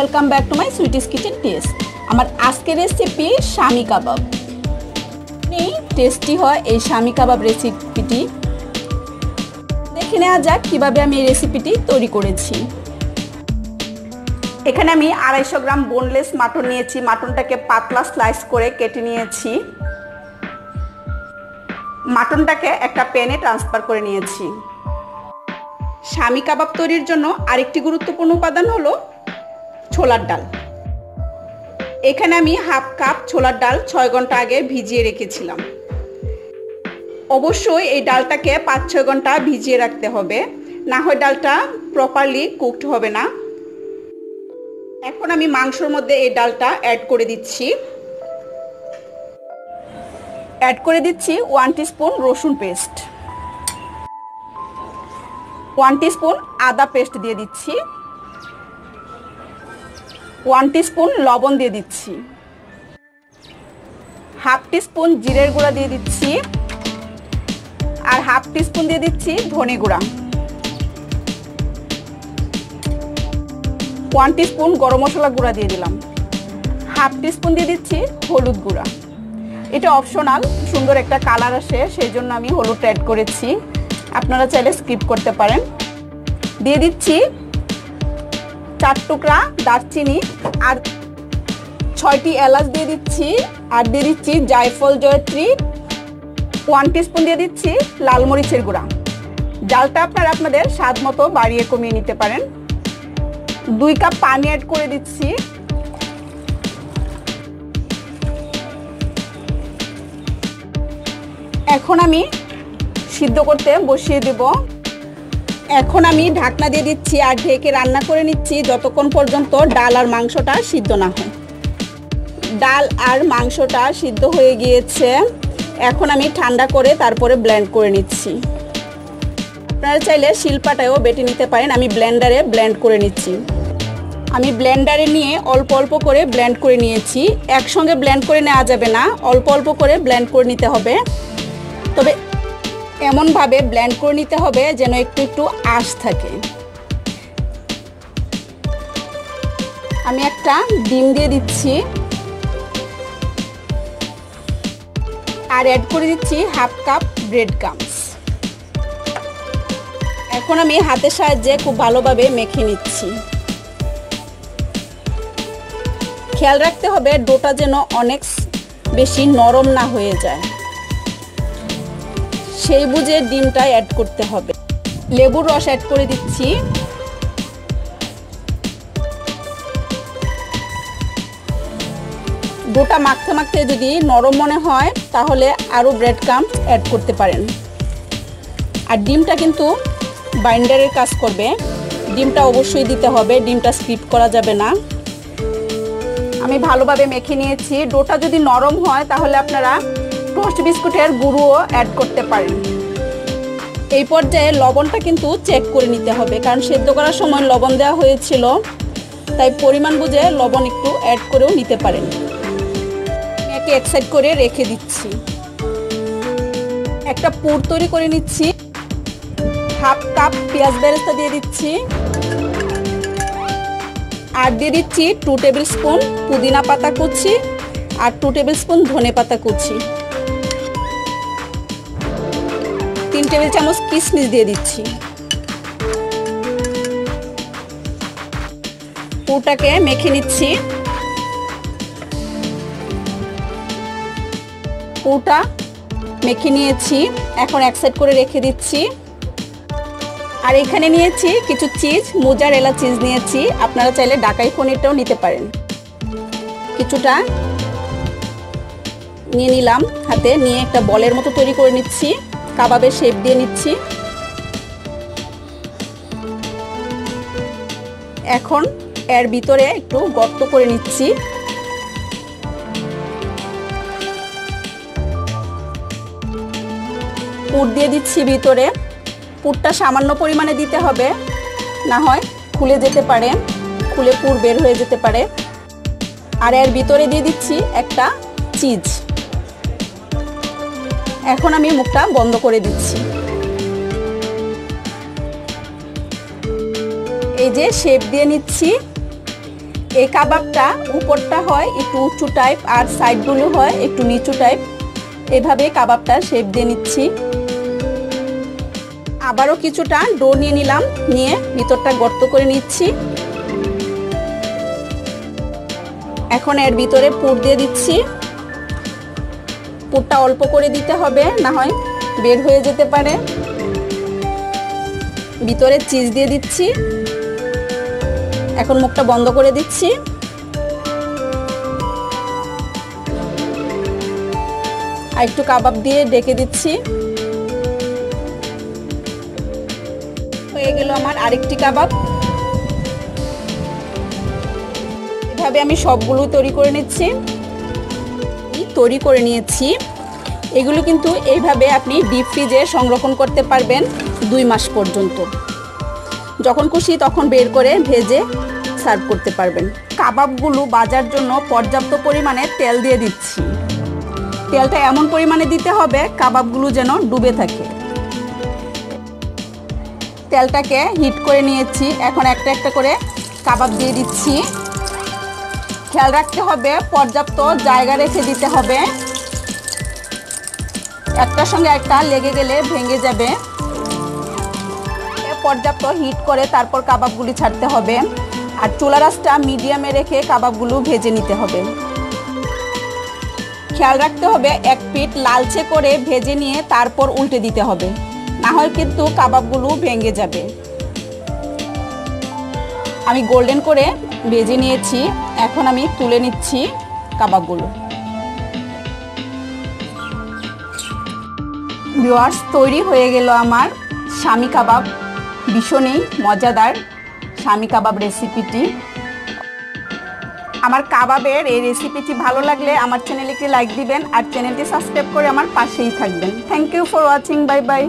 Welcome back to my sweeties kitchen test. আমার আজকের recipe শামি কাবাব। Tasty হয় এই শামি কাবাব রেসিপিটি। দেখে নেওয়া যাক কীভাবে আমি এই রেসিপিটি তৈরি করেছি। এখানে আমি 250 গ্রাম বোনলেস মাটন নিয়েছি। মাটনটাকে পাতলা স্লাইস করে কেটে নিয়েছি। মাটনটাকে একটা প্যানে ট্রান্সফার করে নিয়েছি। শামি কাবাব তৈরির জন্য আরেকটি গুরুত্বপূর্ণ উপাদান হলো ছোলার ডাল। এখানে আমি হাফ কাপ ছোলার ডাল 6 ঘন্টা আগে ভিজিয়ে রেখেছিলাম। অবশ্যই এই ডালটাকে 5-6 ঘন্টা ভিজিয়ে রাখতে হবে, না হয় ডালটা প্রপারলি কুকড হবে না। এখন আমি মাংসের মধ্যে এই ডালটা অ্যাড করে দিচ্ছি। 1 টিস্পুন রসুন পেস্ট, 1 টিস্পুন আদা পেস্ট দিয়ে দিচ্ছি, 1 টিস্পুন লবণ দিয়ে দিচ্ছি, হাফ টিস্পুন জিরের গুঁড়া দিয়ে দিচ্ছি, আর হাফ টিস্পুন দিয়ে দিচ্ছি ধনে গুঁড়া, 1 টিস্পুন গরম মশলা গুঁড়া দিয়ে দিলাম, হাফ টিস্পুন দিয়ে দিচ্ছি হলুদ গুঁড়া। এটা অপশনাল, সুন্দর একটা কালার আসে সেই জন্য আমি হলুদ অ্যাড করেছি, আপনারা চাইলে স্কিপ করতে পারেন। দিয়ে দিচ্ছি 4 টুকরা দারচিনি আর 6টি এলাচ দিয়ে দিচ্ছি, আর দিয়ে দিচ্ছি জায়ফল জয়ত্রী, 1 টিস্পুন দিয়ে দিচ্ছি লাল মরিচের গুঁড়া। ডালটা আপনারা আপনাদের স্বাদ মতো বাড়িয়ে কমিয়ে নিতে পারেন। 2 কাপ পানি অ্যাড করে দিচ্ছি। এখন আমি সিদ্ধ করতে বসিয়ে দেব। এখন আমি ঢাকনা দিয়ে দিচ্ছি আর ঢেকে রান্না করে নিচ্ছি যতক্ষণ পর্যন্ত ডাল আর মাংসটা সিদ্ধ না হয়। ডাল আর মাংসটা সিদ্ধ হয়ে গিয়েছে। এখন আমি ঠান্ডা করে তারপরে ব্লেন্ড করে নিচ্ছি। আপনারা চাইলে শিলপাটায়ও বেটে নিতে পারেন, আমি ব্লেন্ডারে ব্লেন্ড করে নিচ্ছি। আমি ব্লেন্ডারে নিয়ে অল্প অল্প করে ব্লেন্ড করে নিয়েছি। একসঙ্গে ব্লেন্ড করে নেওয়া যাবে না, অল্প অল্প করে ব্লেন্ড করে নিতে হবে। তবে এমনভাবে ব্লেন্ড করে নিতে হবে যেন একটু একটু আঁশ থাকে। আমি একটা ডিম দিয়ে দিচ্ছি আর অ্যাড করে দিচ্ছি হাফ কাপ ব্রেড ক্রাম্বস। এখন আমি হাতের সাহায্যে খুব ভালোভাবে মেখে নিচ্ছি। খেয়াল রাখতে হবে ডোটা যেন অনেক বেশি নরম না হয়ে যায়, সেই বুঝে ডিমটা অ্যাড করতে হবে। লেবুর রস অ্যাড করে দিচ্ছি। ডোটা মাখতে মাখতে যদি নরম মনে হয় তাহলে আরও ব্রেড ক্রাম্বস অ্যাড করতে পারেন। আর ডিমটা কিন্তু বাইন্ডারের কাজ করবে, ডিমটা অবশ্যই দিতে হবে, ডিমটা স্কিপ করা যাবে না। আমি ভালোভাবে মেখে নিয়েছি। ডোটা যদি নরম হয় তাহলে আপনারা টোস্ট বিস্কুটের গুঁড়োও অ্যাড করতে পারেন। এই পর্যায়ে লবণটা কিন্তু চেক করে নিতে হবে, কারণ সেদ্ধ করার সময় লবণ দেওয়া হয়েছিল, তাই পরিমাণ বুঝে লবণ একটু অ্যাড করেও নিতে পারেন। একে এক সাইড করে রেখে দিচ্ছি। একটা পুর তৈরি করে নিচ্ছি। হাফ কাপ পেঁয়াজ বেরেস্তা দিয়ে দিচ্ছি আর দিয়ে দিচ্ছি 2 টেবিল স্পুন পুদিনা পাতা কুচি আর 2 টেবিল স্পুন ধনে পাতা কুচি, 3 টেবিল চামচ কিশমিশ দিয়ে দিচ্ছি। পুরটাকে মেখে নিচ্ছি। পুরটা মেখে নিয়েছি, এখন এক সাইড করে রেখে দিচ্ছি। আর এখানে নিয়েছি কিছু চিজ, মোজারেলা চিজ নিয়েছি, আপনারা চাইলে ঢাকাই পনিরটাও নিতে পারেন। কিছুটা নিয়ে নিলাম, হাতে নিয়ে একটা বলের মতো তৈরি করে নিচ্ছি, কাবাবের শেপ দিয়ে নিচ্ছি। এখন এর ভিতরে একটু গর্ত করে নিচ্ছি। পুর দিয়ে দিচ্ছি ভিতরে। পুরটা সামান্য পরিমাণে দিতে হবে, না হয় খুলে যেতে পারে, খুলে পুর বের হয়ে যেতে পারে। আর এর ভিতরে দিয়ে দিচ্ছি একটা চিজ। এখন আমি মুখটা বন্ধ করে দিচ্ছি। এই যে শেপ দিয়ে নিচ্ছি। এই কাবাবটা উপরটা হয় একটু উঁচু টাইপ আর সাইডগুলো হয় একটু নিচু টাইপ। এভাবে কাবাবটা শেপ দিয়ে নিচ্ছি। আবারও কিছুটা ডো নিয়ে নিলাম, নিয়ে ভিতরটা গর্ত করে নিচ্ছি। এখন এর ভিতরে পুর দিয়ে দিচ্ছি। পুরটা অল্প করে দিতে হবে, না হয় বের হয়ে যেতে পারে। ভিতরে চিজ দিয়ে দিচ্ছি। এখন মুখটা বন্ধ করে দিচ্ছি। আর একটু কাবাব দিয়ে ঢেকে দিচ্ছি। হয়ে গেল আমার আরেকটি কাবাব। এভাবে আমি সবগুলো তৈরি করে নিচ্ছি। তৈরি করে নিয়েছি। এগুলো কিন্তু এইভাবে আপনি ডিপ ফ্রিজে সংরক্ষণ করতে পারবেন 2 মাস পর্যন্ত। যখন খুশি তখন বের করে ভেজে সার্ভ করতে পারবেন। কাবাবগুলো ভাজার জন্য পর্যাপ্ত পরিমাণে তেল দিয়ে দিচ্ছি। তেলটা এমন পরিমাণে দিতে হবে কাবাবগুলো যেন ডুবে থাকে। তেলটাকে হিট করে নিয়েছি। এখন একটা একটা করে কাবাব দিয়ে দিচ্ছি। খেয়াল রাখতে হবে পর্যাপ্ত জায়গা রেখে দিতে হবে, একটার সঙ্গে একটা লেগে গেলে ভেঙে যাবে। পর্যাপ্ত হিট করে তারপর কাবাবগুলি ছাড়তে হবে। আর চুলার আঁচটা মিডিয়ামে রেখে কাবাবগুলো ভেজে নিতে হবে। খেয়াল রাখতে হবে এক পিঠ লালচে করে ভেজে নিয়ে তারপর উল্টে দিতে হবে, না হয় কিন্তু কাবাবগুলো ভেঙে যাবে। আমি গোল্ডেন করে ভেজে নিয়েছি। এখন আমি তুলে নিচ্ছি কাবাবগুলো। ভিউয়ার্স, তৈরি হয়ে গেল আমার শামি কাবাব। ভীষণই মজাদার শামি কাবাব রেসিপিটি। আমার কাবাবের এই রেসিপিটি ভালো লাগলে আমার চ্যানেলে একটি লাইক দিবেন আর চ্যানেলটি সাবস্ক্রাইব করে আমার পাশেই থাকবেন। Thank you for watching. Bye by.